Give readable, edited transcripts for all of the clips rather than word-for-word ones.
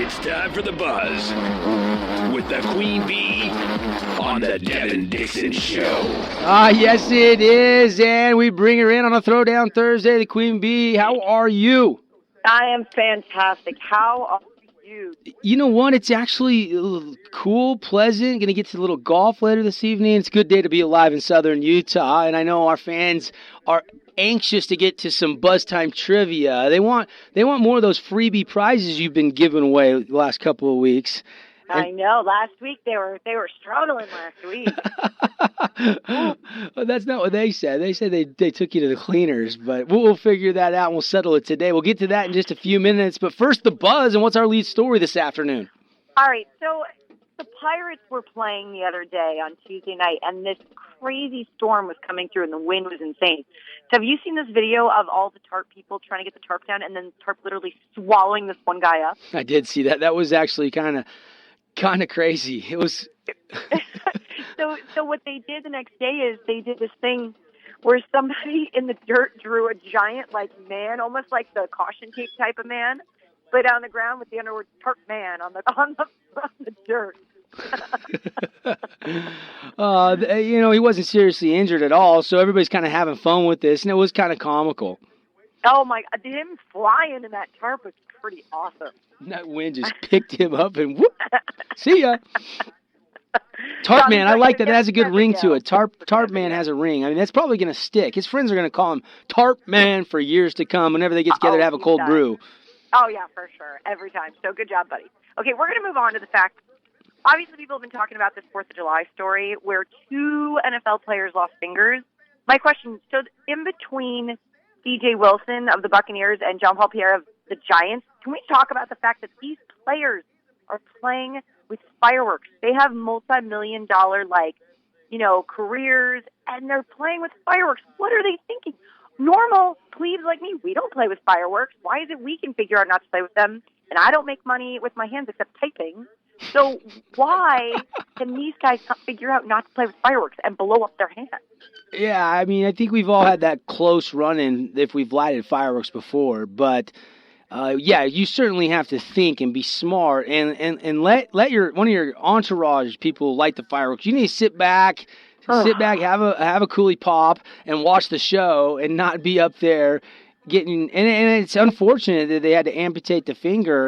It's time for the buzz with the Queen Bee on the Devin Dixon Show. Yes, it is, and we bring her in on a Throwdown Thursday. The Queen Bee, how are you? I am fantastic. How are you? You know what? It's actually cool, pleasant. Going to get to a little golf later this evening. It's a good day to be alive in southern Utah, and I know our fans are anxious to get to some Buzz Time trivia. They want more of those freebie prizes you've been giving away the last couple of weeks. I know. Last week they were struggling last week. Well, that's not what they said. They said they took you to the cleaners, but we'll figure that out and we'll settle it today. We'll get to that in just a few minutes. But first, the buzz, and what's our lead story this afternoon? All right. So the Pirates were playing the other day on Tuesday night, and this crazy storm was coming through, and the wind was insane. So have you seen this video of all the tarp people trying to get the tarp down, and then the tarp literally swallowing this one guy up? I did see that. That was actually kind of crazy. It was. So what they did the next day is they did this thing where somebody in the dirt drew a giant man, almost like the caution tape type of man, put on the ground with the underword "tarp man" on the dirt. He wasn't seriously injured at all, so everybody's kind of having fun with this, and it was kind of comical. Oh my! Him flying in that tarp was pretty awesome. That wind just picked him up and whoop! See ya. Tarp Man, I like that. That has a good ring to it. Tarp Man has a ring. I mean, that's probably going to stick. His friends are going to call him Tarp Man for years to come whenever they get together to have a cold brew. Oh, yeah, for sure. Every time. So good job, buddy. Okay, we're going to move on to the fact. Obviously, people have been talking about this 4th of July story where 2 NFL players lost fingers. My question, so in between DJ Wilson of the Buccaneers and John Paul Pierre of the Giants, can we talk about the fact that these players are playing with fireworks? They have multi-million-dollar, careers, and they're playing with fireworks. What are they thinking? Normal plebes like me, we don't play with fireworks. Why is it we can figure out not to play with them? And I don't make money with my hands except typing. So why can these guys not figure out not to play with fireworks and blow up their hands? Yeah, I mean, I think we've all had that close run-in if we've lighted fireworks before, but you certainly have to think and be smart and let one of your entourage people light the fireworks. You need to sit back, have a coolie pop, and watch the show, and not be up there getting. And it's unfortunate that they had to amputate the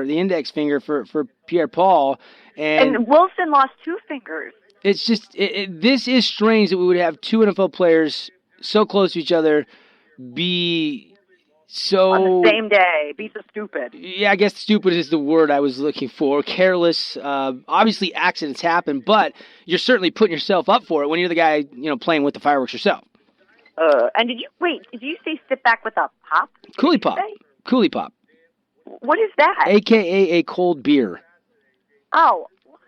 index finger for Pierre Paul, and Wilson lost 2 fingers. It's just this is strange that we would have 2 NFL players so close to each other be. So on the same day, be so stupid. Yeah, I guess stupid is the word I was looking for. Careless. Obviously, accidents happen, but you're certainly putting yourself up for it when you're the guy, playing with the fireworks yourself. And did you say sit back with a pop? Coolie pop. Coolie pop. What is that? AKA a cold beer. Oh, what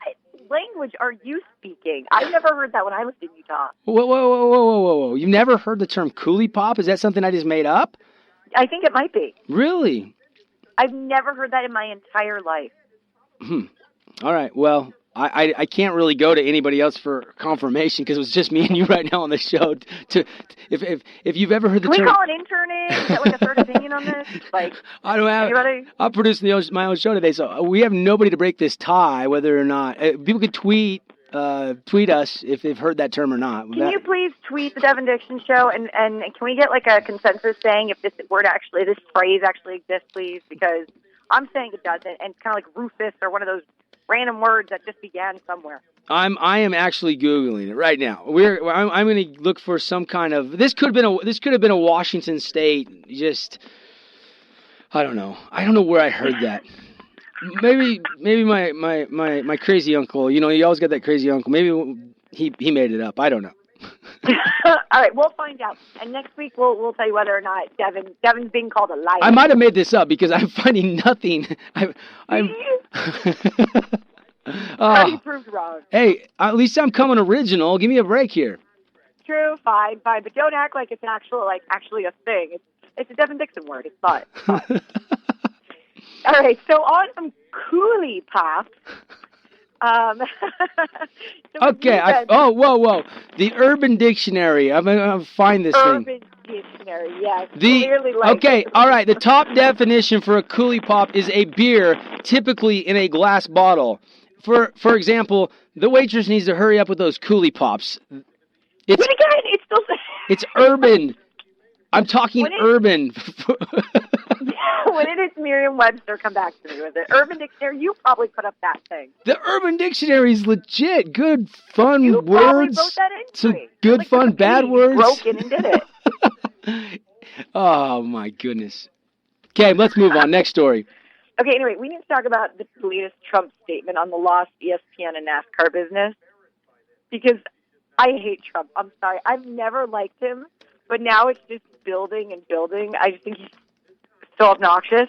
language are you speaking? I've never heard that when I lived in Utah. Whoa. You've never heard the term coolie pop? Is that something I just made up? I think it might be. Really? I've never heard that in my entire life. All right. Well, I can't really go to anybody else for confirmation because it was just me and you right now on the show. If you've ever heard the term... Can we call an intern in? Get a third opinion on this? I don't have... Anybody? I'm producing my own show today, so we have nobody to break this tie, whether or not... people could tweet us if they've heard that term or not. Can you please tweet the Devin Dixon Show and can we get a consensus saying if this phrase actually exists, please? Because I'm saying it doesn't, and it's kind of like Rufus or one of those random words that just began somewhere. I am actually Googling it right now. I'm going to look for some kind of. This could have been a Washington State. I don't know. I don't know where I heard that. Maybe my crazy uncle. You always got that crazy uncle. Maybe he made it up. I don't know. All right, we'll find out. And next week we'll tell you whether or not Devin's being called a liar. I might have made this up because I'm finding nothing. I'm already proved wrong. Hey, at least I'm coming original. Give me a break here. True, fine, but don't act like it's actually a thing. It's a Devin Dixon word. It's not. All right, so on some coolie pop, So Okay. Whoa. The Urban Dictionary. I'm gonna find this thing. Urban Dictionary, yes. Clearly like Okay, it. all right. The top definition for a Coolie Pop is a beer, typically in a glass bottle. For example, the waitress needs to hurry up with those Coolie Pops. But again, it's still... It's urban. I'm talking urban. When it is Merriam-Webster, come back to me with it. Urban Dictionary, you probably put up that thing. The Urban Dictionary is legit. Good, fun You words. probably wrote that entry. Some good, like fun, bad words. Broke in and did it. Oh, my goodness. Okay, let's move on. Next story. Okay, anyway, we need to talk about the latest Trump statement on the lost ESPN and NASCAR business. Because I hate Trump. I'm sorry. I've never liked him, but now it's just building and building. I just think he's so obnoxious.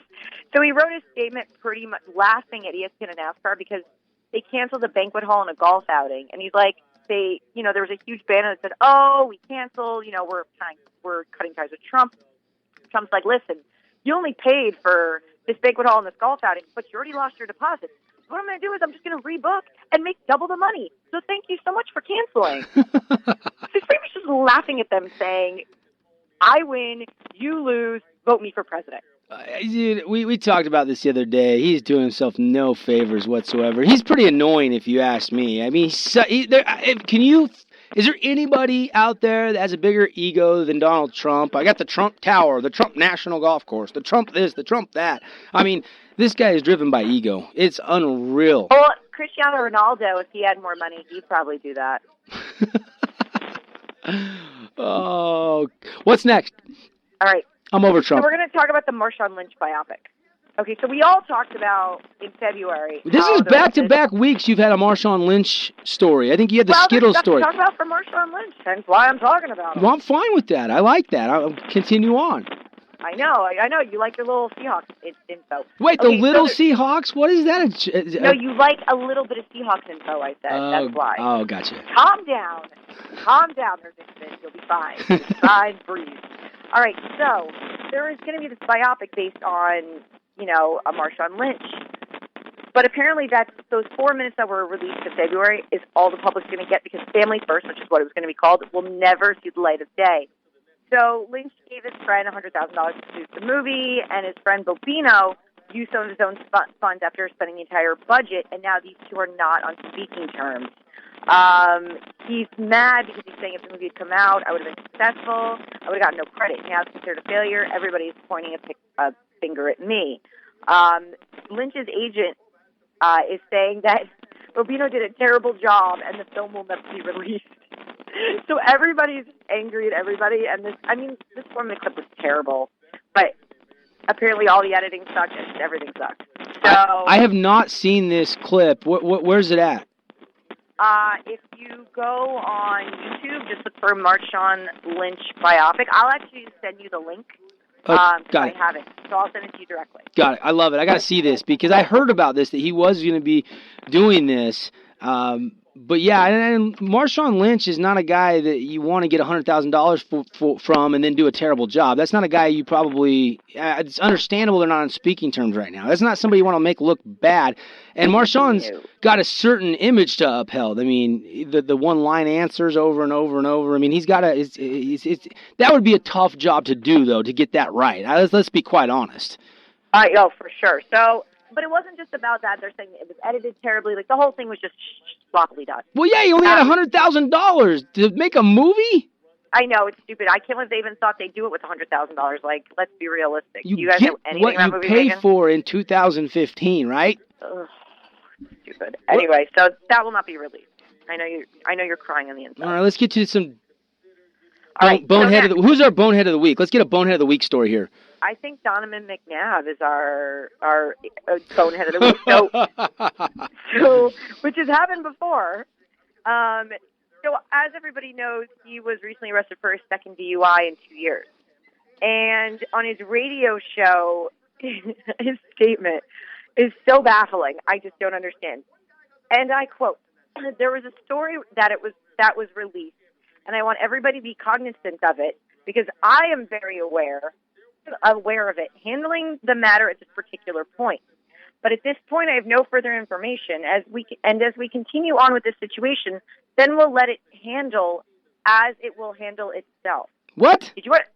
So he wrote a statement pretty much laughing at ESPN and NASCAR because they canceled a banquet hall and a golf outing. And he's like, there was a huge banner that said, "Oh, we canceled, we're cutting ties with Trump." Trump's like, "Listen, you only paid for this banquet hall and this golf outing, but you already lost your deposit. What I'm going to do is I'm just going to rebook and make double the money. So thank you so much for canceling." He's pretty much just laughing at them saying, "I win, you lose, vote me for president." Dude, we talked about this the other day. He's doing himself no favors whatsoever. He's pretty annoying, if you ask me. I mean, is there anybody out there that has a bigger ego than Donald Trump? I got the Trump Tower, the Trump National Golf Course, the Trump this, the Trump that. I mean, this guy is driven by ego. It's unreal. Well, Cristiano Ronaldo, if he had more money, he'd probably do that. Oh, what's next? All right. I'm over Trump. So we're going to talk about the Marshawn Lynch biopic. Okay, so we all talked about in February. This is back-to-back weeks you've had a Marshawn Lynch story. I think you had the Skittles story. Well, there's stuff to talk about for Marshawn Lynch. That's why I'm talking about it. Well, I'm fine with that. I like that. I'll continue on. I know. You like your little Seahawks info. Wait, okay, the little Seahawks? What is that? No, you like a little bit of Seahawks info, I said. That's why. Oh, gotcha. Calm down. There's Vincent. You'll be fine. Fine, breathe. All right, so there is going to be this biopic based on, a Marshawn Lynch. But apparently those 4 minutes that were released in February is all the public's going to get because Family First, which is what it was going to be called, will never see the light of day. So Lynch gave his friend $100,000 to produce the movie, and his friend Bobino used some of his own funds after spending the entire budget, and now these two are not on speaking terms. He's mad because he's saying if the movie had come out, I would have been successful. I would have gotten no credit. Now it's considered a failure. Everybody's pointing a finger at me. Lynch's agent is saying that Bobino did a terrible job and the film will never be released. So everybody's angry at everybody. And this 4 minute clip was terrible. But apparently all the editing sucked and everything sucked. So I have not seen this clip. Where's it at? If you go on YouTube, just look for Marshawn Lynch biopic. I'll actually send you the link. Got it. I have it, so I'll send it to you directly. Got it. I love it. I got to see this because I heard about this, that he was going to be doing this. But yeah, and Marshawn Lynch is not a guy that you want to get $100,000 from and then do a terrible job. That's not a guy you probably. It's understandable they're not on speaking terms right now. That's not somebody you want to make look bad. And Marshawn's got a certain image to uphold. I mean, the one line answers over and over and over. I mean, he's got that would be a tough job to do though, to get that right. Let's be quite honest. Oh, for sure. So. But it wasn't just about that. They're saying it was edited terribly. Like, the whole thing was just sloppily done. Well, yeah, he only had $100,000 to make a movie? I know, it's stupid. I can't believe they even thought they'd do it with $100,000. Like, let's be realistic. You guys get know anything about what movie you pay making? for in 2015, right? Ugh, stupid. Anyway, so that will not be released. I know you're crying on the inside. All right, let's get to some bonehead who's our bonehead of the week? Let's get a bonehead of the week story here. I think Donovan McNabb is our bonehead of the week. So which has happened before. So as everybody knows, he was recently arrested for his second DUI in 2 years. And on his radio show, his statement is so baffling. I just don't understand. And I quote, "There was a story that was released, and I want everybody to be cognizant of it because I am very aware of it, handling the matter at this particular point. But at this point, I have no further information. As we continue on with this situation, then we'll let it handle as it will handle itself. What? Did you what?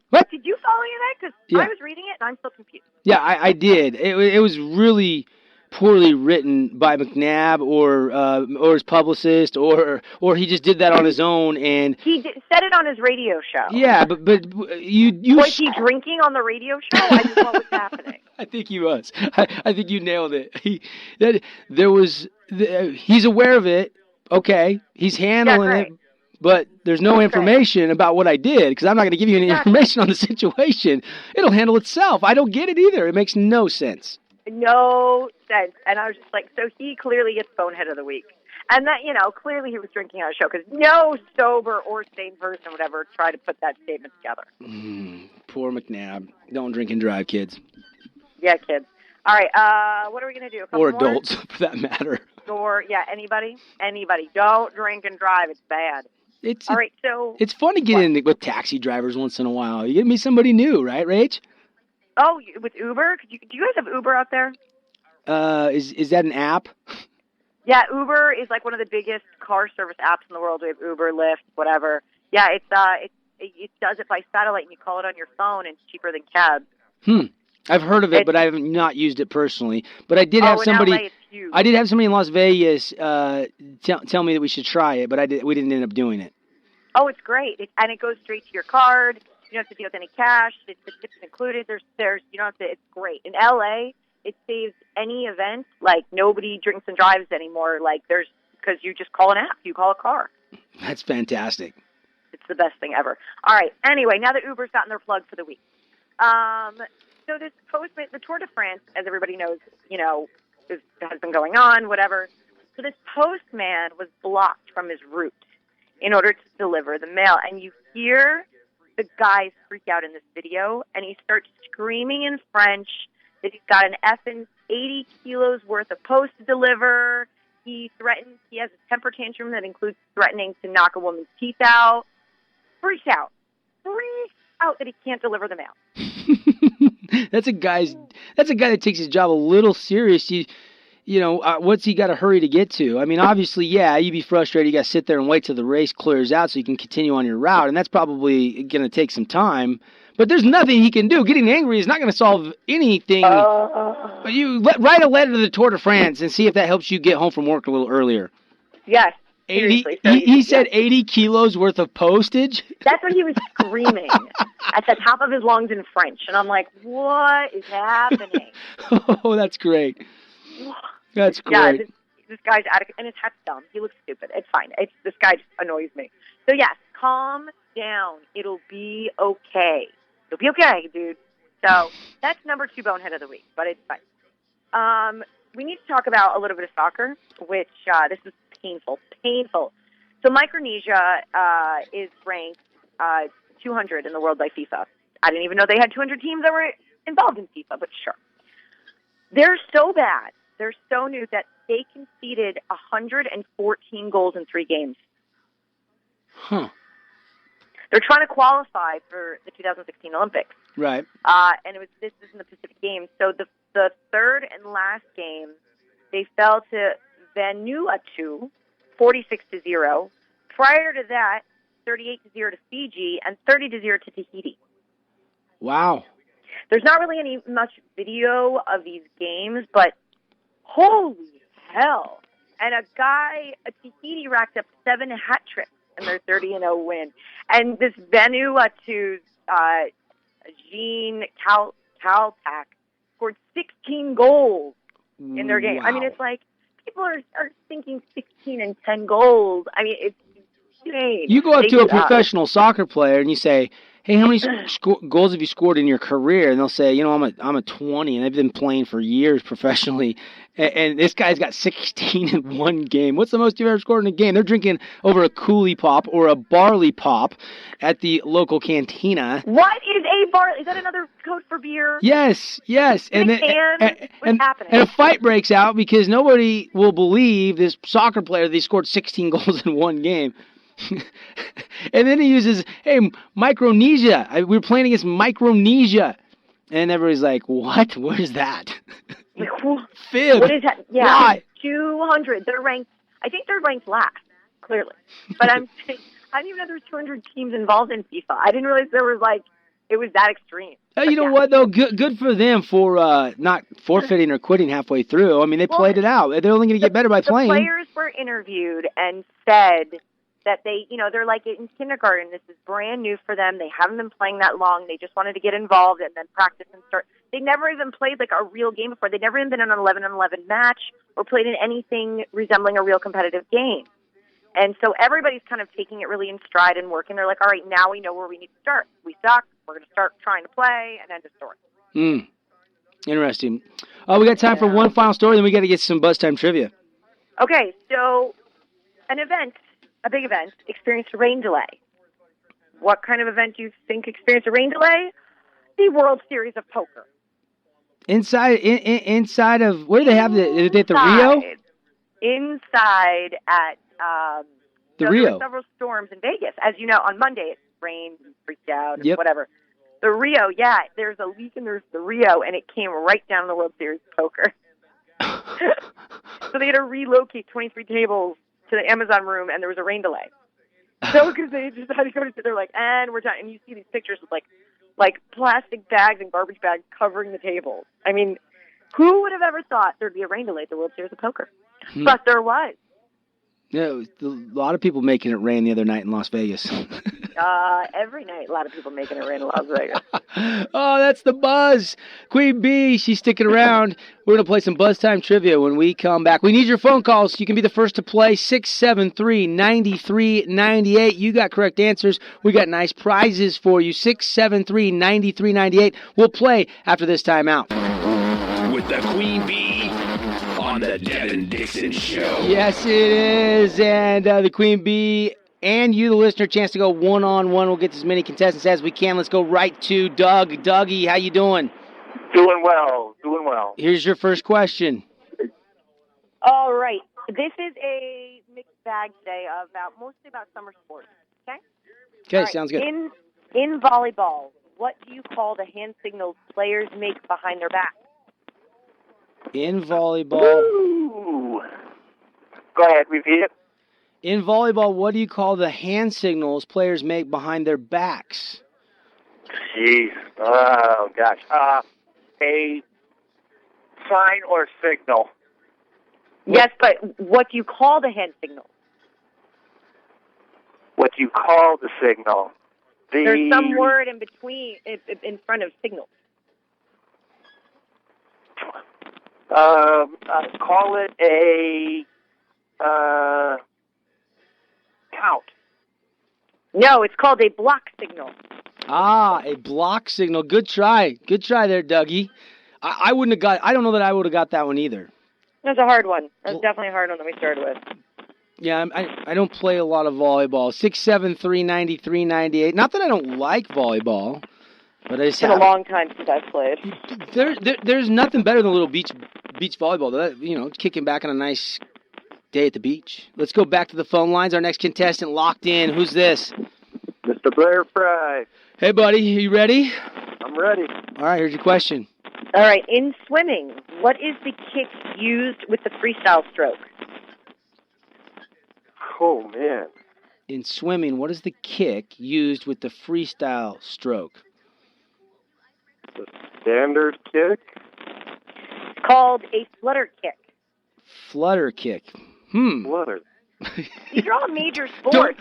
What? Did you follow any of that? Because I was reading it and I'm still confused. Yeah, I did. It was really poorly written by McNabb or his publicist or he just did that on his own and said it on his radio show. Yeah, but you was he drinking on the radio show? I just what was happening. I think he was. I think you nailed it. He's aware of it. Okay, he's handling it. But there's no information about what I did because I'm not going to give you any information on the situation. It'll handle itself. I don't get it either. It makes no sense. No sense. And I was just like, so he clearly gets bonehead of the week. And that, clearly he was drinking on a show because no sober or sane person would ever try to put that statement together. Poor McNabb. Don't drink and drive, kids. Yeah, kids. All right, what are we going to do? Or adults, for that matter. Or, anybody. Don't drink and drive. It's bad. All right, so it's fun to get in with taxi drivers once in a while. You get to meet somebody new, right, Rach? Oh, with Uber? Do you guys have Uber out there? Is that an app? Yeah, Uber is like one of the biggest car service apps in the world. We have Uber, Lyft, whatever. Yeah, it does it by satellite, and you call it on your phone, and it's cheaper than cabs. I've heard of it, but I have not used it personally. But I did have somebody. In LA, it's huge. I did have somebody in Las Vegas tell me that we should try it, but we didn't end up doing it. Oh, it's great, and it goes straight to your card. You don't have to deal with any cash. The tips included. There's you don't have to. It's great in LA. It saves any event. Like nobody drinks and drives anymore. Like because you just call an app. You call a car. That's fantastic. It's the best thing ever. All right. Anyway, now that Uber's gotten their plug for the week. So this the Tour de France, as everybody knows, has been going on, whatever. So this postman was blocked from his route in order to deliver the mail. And you hear the guys freak out in this video, and he starts screaming in French that he's got an effing 80 kilos worth of post to deliver. He has a temper tantrum that includes threatening to knock a woman's teeth out. Freaks out that he can't deliver the mail. That's a guy that takes his job a little serious. What's he got to hurry to get to? I mean, obviously, you'd be frustrated. You got to sit there and wait till the race clears out so you can continue on your route, and that's probably going to take some time. But there's nothing he can do. Getting angry is not going to solve anything. But you write a letter to the Tour de France and see if that helps you get home from work a little earlier. Yes. 80. He said 80 kilos worth of postage. That's what he was screaming at the top of his lungs in French, and I'm like, "What is happening?" Oh, that's great. That's great. Yeah, this guy's out of, and his hat's dumb. He looks stupid. It's fine. This guy just annoys me. So yes, calm down. It'll be okay. It'll be okay, dude. So that's number 2 bonehead of the week, but it's fine. We need to talk about a little bit of soccer, which this is painful. So Micronesia is ranked 200 in the world by FIFA. I didn't even know they had 200 teams that were involved in FIFA, but sure. They're so bad. They're so new that they conceded 114 goals in 3 games. Huh. They're trying to qualify for the 2016 Olympics. Right. And this is in the Pacific Games. So the third and last game, they fell to Vanuatu, 46-0. Prior to that, 38-0 to Fiji and 30-0 to Tahiti. Wow. There's not really much video of these games, but holy hell. And a Tahiti racked up 7 hat tricks in their 30-0 win. And this Vanuatu's Jean Kalpak scored 16 goals in their game. Wow. I mean, it's like people are thinking 16 and 10 goals. I mean, it's insane. You go up to a professional soccer player and you say, "Hey, how many goals have you scored in your career?" And they'll say, I'm a 20, and they've been playing for years professionally. And this guy's got 16 in one game. What's the most you've ever scored in a game? They're drinking over a Coolie Pop or a Barley Pop at the local cantina. What is a Barley? Is that another code for beer? Yes. What's happening? And a fight breaks out because nobody will believe this soccer player that he scored 16 goals in one game. And then he uses, Micronesia. We're playing against Micronesia. And everybody's like, what? What is that? Fifth. What is that? Yeah, Why? 200. They're ranked. I think they're ranked last, clearly. But I'm saying, I didn't even know there was 200 teams involved in FIFA. I didn't realize there was it was that extreme. You know what though? Good for them for not forfeiting or quitting halfway through. I mean, they played it out. They're only going to get better by playing. The players were interviewed and said that they're like in kindergarten. This is brand new for them. They haven't been playing that long. They just wanted to get involved and then practice and start. They never even played a real game before. They'd never even been in an 11-on-11 match or played in anything resembling a real competitive game. And so everybody's kind of taking it really in stride and working. They're like, all right, now we know where we need to start. We suck. We're going to start trying to play, and end of story. Interesting. We got time for one final story, then we got to get some buzz time trivia. Okay, so a big event, experienced a rain delay. What kind of event do you think experienced a rain delay? The World Series of Poker. Inside of, where do they have it? At the Rio? Inside at the Rio. There were several storms in Vegas. As you know, on Monday it rained and freaked out and yep. whatever. The Rio, there's a leak and there's the Rio, and it came right down the World Series of Poker. So they had to relocate 23 tables to the Amazon room, and there was a rain delay. So because they just had to go to, they're like, and we're done. And you see these pictures with like plastic bags and garbage bags covering the tables. I mean, who would have ever thought there'd be a rain delay at the World Series of Poker? But there was. Yeah, a lot of people making it rain the other night in Las Vegas. Every night, a lot of people making it rain in Las Vegas. Oh, that's the buzz. Queen Bee, she's sticking around. We're going to play some Buzz Time Trivia when we come back. We need your phone calls. You can be the first to play. 673-9398. You got correct answers. We got nice prizes for you. 673-9398. We'll play after this timeout. With the Queen Bee on the Devin Dixon Show. Yes, it is. And the Queen Bee and you, the listener, chance to go one-on-one. We'll get as many contestants as we can. Let's go right to Doug. Dougie, how you doing? Doing well. Here's your first question. All right. This is a mixed bag today mostly about summer sports. Okay, right. Sounds good. In volleyball, what do you call the hand signals players make behind their back? In volleyball. Ooh. Go ahead, repeat it. In volleyball, what do you call the hand signals players make behind their backs? Jeez. Oh, gosh. A sign or signal. Yes, but what do you call the hand signal? What do you call the signal? There's some word in between, in front of signal. Call it a count. No, it's called a block signal. Ah, a block signal. Good try. Good try there, Dougie. I wouldn't have got, I don't know that I would have got that one either. That's a hard one. That's definitely a hard one that we started with. Yeah, I don't play a lot of volleyball. 673-9398. Not that I don't like volleyball, but I just it's been a long time since I've played. There's nothing better than a little beach volleyball. Kicking back on a nice day at the beach. Let's go back to the phone lines. Our next contestant locked in. Who's this? Mr. Blair Fry. Hey, buddy. Are you ready? I'm ready. All right, here's your question. All right. In swimming, what is the kick used with the freestyle stroke? Oh, man. In swimming, what is the kick used with the freestyle stroke? The standard kick? It's called a flutter kick. Flutter kick. Flutter. These are all major sports.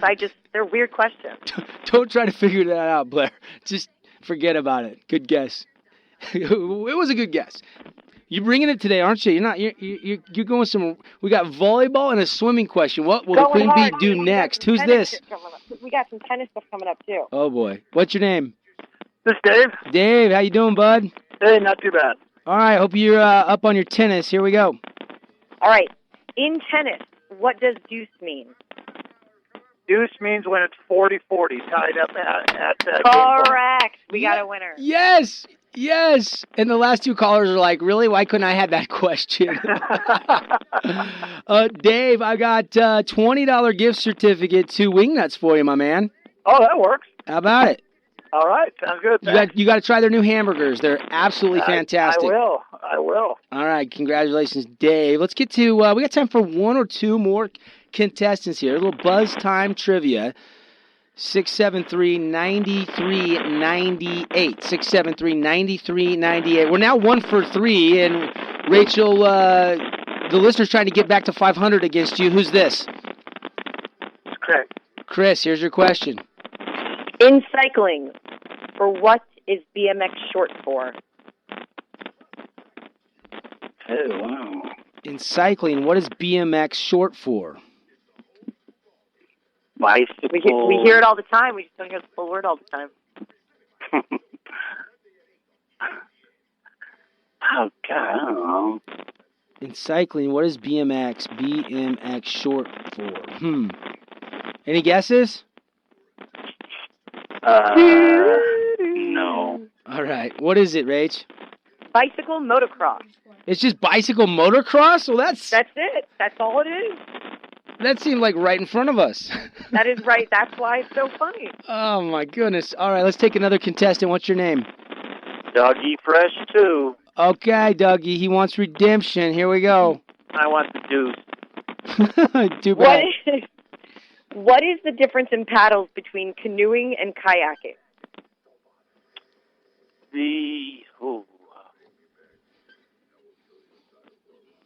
They're weird questions. Don't try to figure that out, Blair. Just forget about it. Good guess. It was a good guess. You're bringing it today, aren't you? You're not. You're going some. We got volleyball and a swimming question. What will the Queen Bee do next? Who's this? We got some tennis stuff coming up too. Oh boy, what's your name? This is Dave. Dave, how you doing, bud? Hey, not too bad. All right, hope you're up on your tennis. Here we go. All right, in tennis, what does deuce mean? Deuce means when it's 40-40 tied up at Correct. We got a winner. Yes. And the last two callers are like, really? Why couldn't I have that question? Dave, I got a $20 gift certificate to Wingnuts for you, my man. Oh, that works. How about it? All right, sounds good. You got to try their new hamburgers. They're absolutely fantastic. I will. All right, congratulations, Dave. Let's get to, we got time for one or two more contestants here. A little buzz time trivia. 673-9398. 673-9398. We're now 1 for 3, and Rachel, the listener's trying to get back to 500 against you. Who's this? It's Craig. Chris, here's your question. In cycling, for what is BMX short for? Oh, wow. In cycling, what is BMX short for? Bicycle. We hear it all the time. We just don't hear the full word all the time. Oh, God, I don't know. In cycling, what is BMX short for? Any guesses? No. All right. What is it, Rach? Bicycle motocross. It's just bicycle motocross? Well, that's it. That's all it is. that seemed like right in front of us. That is right. That's why it's so funny. Oh, my goodness. All right, let's take another contestant. What's your name? Dougie Fresh, too. Okay, Dougie. He wants redemption. Here we go. I want the deuce. Too bad. What is the difference in paddles between canoeing and kayaking?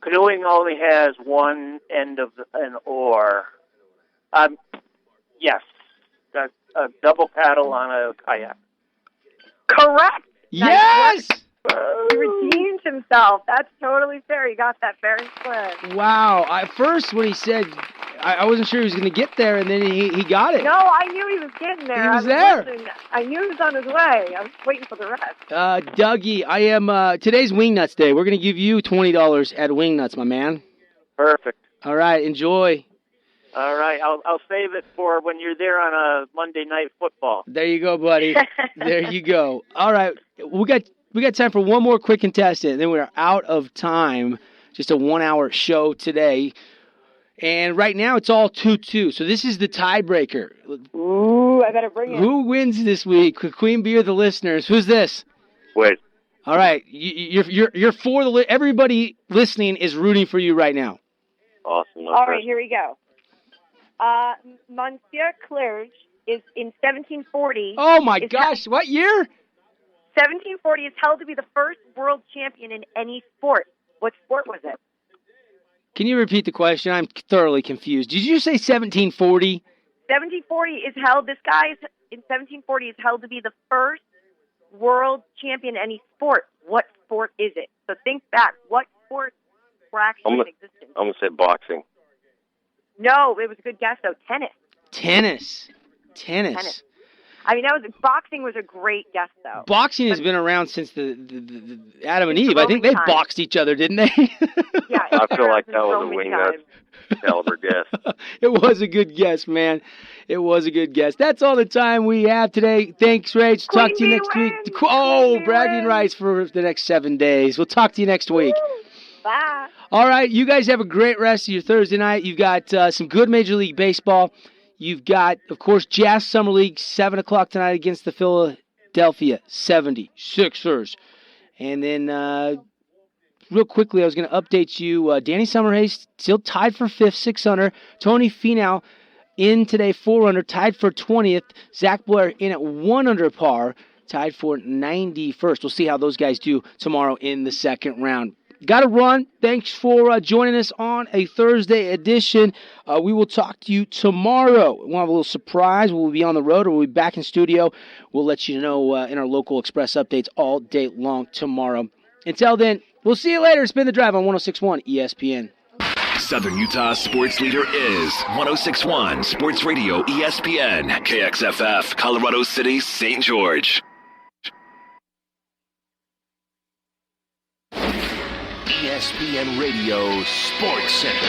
Canoeing only has one end of an oar. Yes. A double paddle on a kayak. Correct. Yes! He redeemed himself. That's totally fair. He got that fair and square. Wow. At first, when he said, I wasn't sure he was going to get there, and then he got it. No, I knew he was getting there. He was there. Listening. I knew he was on his way. I was waiting for the rest. Dougie, I am, today's Wingnuts Day. We're going to give you $20 at Wingnuts, my man. Perfect. All right, enjoy. All right, I'll save it for when you're there on a Monday Night Football. There you go, buddy. There you go. All right, we got time for one more quick contestant, and then we're out of time. Just a 1-hour show today. And right now it's all 2-2. So this is the tiebreaker. Ooh, I better bring it. Who wins this week? Queen Bee or the listeners? Who's this? Wait. All right, you're for the everybody listening is rooting for you right now. Awesome. All right, here we go. Monsieur Clerge is in 1740. Oh my gosh! What year? 1740 is held to be the first world champion in any sport. What sport was it? Can you repeat the question? I'm thoroughly confused. Did you say 1740? 1740 is held. This guy is in 1740 is held to be the first world champion in any sport. What sport is it? So think back. What sports were actually in existence? I'm going to say boxing. No, it was a good guess, though. Tennis. I mean, boxing was a great guess, though. Boxing has been around since the Adam and Eve. I think they boxed each other, didn't they? Yeah, I feel like that was a Wingnut caliber guess. It was a good guess, man. It was a good guess. That's all the time we have today. Thanks, Rach. Talk to you next week. Oh, bragging rights for the next 7 days. We'll talk to you next week. Bye. All right, you guys have a great rest of your Thursday night. You've got some good Major League Baseball. You've got, of course, Jazz Summer League, 7 o'clock tonight against the Philadelphia 76ers. And then, real quickly, I was going to update you. Danny Summerhays still tied for 5th, 6 under. Tony Finau in today, 4 under, tied for 20th. Zach Blair in at 1 under par, tied for 91st. We'll see how those guys do tomorrow in the second round. Got to run. Thanks for joining us on a Thursday edition. We will talk to you tomorrow. We'll have a little surprise. We'll be on the road or we'll be back in studio. We'll let you know in our local express updates all day long tomorrow. Until then, we'll see you later. Spin the Drive on 106.1 ESPN. Southern Utah's sports leader is 106.1 Sports Radio ESPN, KXFF, Colorado City, St. George. ESPN Radio Sports Center.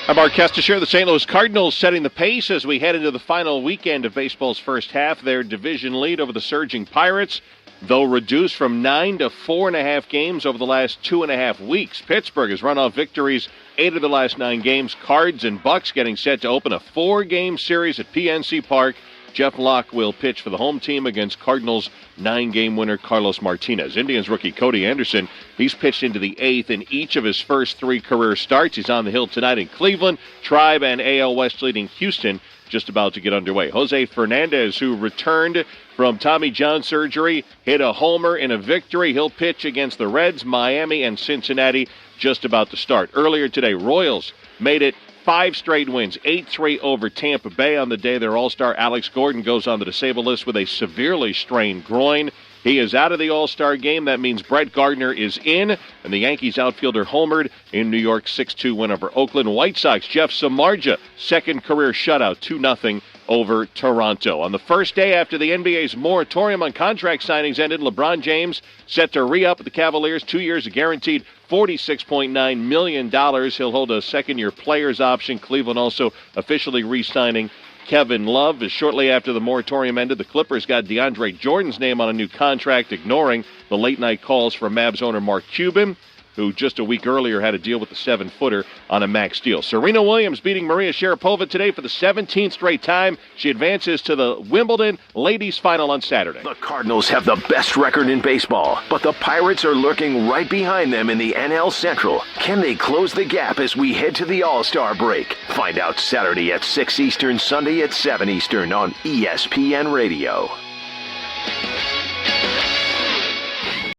I'm Mark Kestashire. The St. Louis Cardinals setting the pace as we head into the final weekend of baseball's first half. Their division lead over the surging Pirates, though reduced from 9 to 4.5 games over the last 2.5 weeks. Pittsburgh has run off victories 8 of the last 9 games. Cards and Bucks getting set to open a 4-game series at PNC Park Jeff Locke will pitch for the home team against Cardinals 9-game winner Carlos Martinez. Indians rookie Cody Anderson, he's pitched into the 8th in each of his first 3 career starts. He's on the hill tonight in Cleveland. Tribe and AL West leading Houston just about to get underway. Jose Fernandez, who returned from Tommy John surgery, hit a homer in a victory. He'll pitch against the Reds, Miami, and Cincinnati just about to start. Earlier today, Royals made it 5 straight wins, 8-3 over Tampa Bay on the day their all-star Alex Gordon goes on the disabled list with a severely strained groin. He is out of the all-star game. That means Brett Gardner is in, and the Yankees outfielder homered in New York's 6-2 win over Oakland. White Sox, Jeff Samardzija, second career shutout, 2-0 over Toronto. On the first day after the NBA's moratorium on contract signings ended, LeBron James set to re-up with the Cavaliers, 2 years, a guaranteed $46.9 million. He'll hold a second-year player's option. Cleveland also officially re-signing Kevin Love. Shortly after the moratorium ended, the Clippers got DeAndre Jordan's name on a new contract, ignoring the late-night calls from Mavs owner Mark Cuban, who just a week earlier had a deal with the 7-footer on a max deal. Serena Williams beating Maria Sharapova today for the 17th straight time. She advances to the Wimbledon ladies final on Saturday. The Cardinals have the best record in baseball, but the Pirates are lurking right behind them in the NL Central. Can they close the gap as we head to the All-Star break? Find out Saturday at 6 Eastern, Sunday at 7 Eastern on ESPN Radio.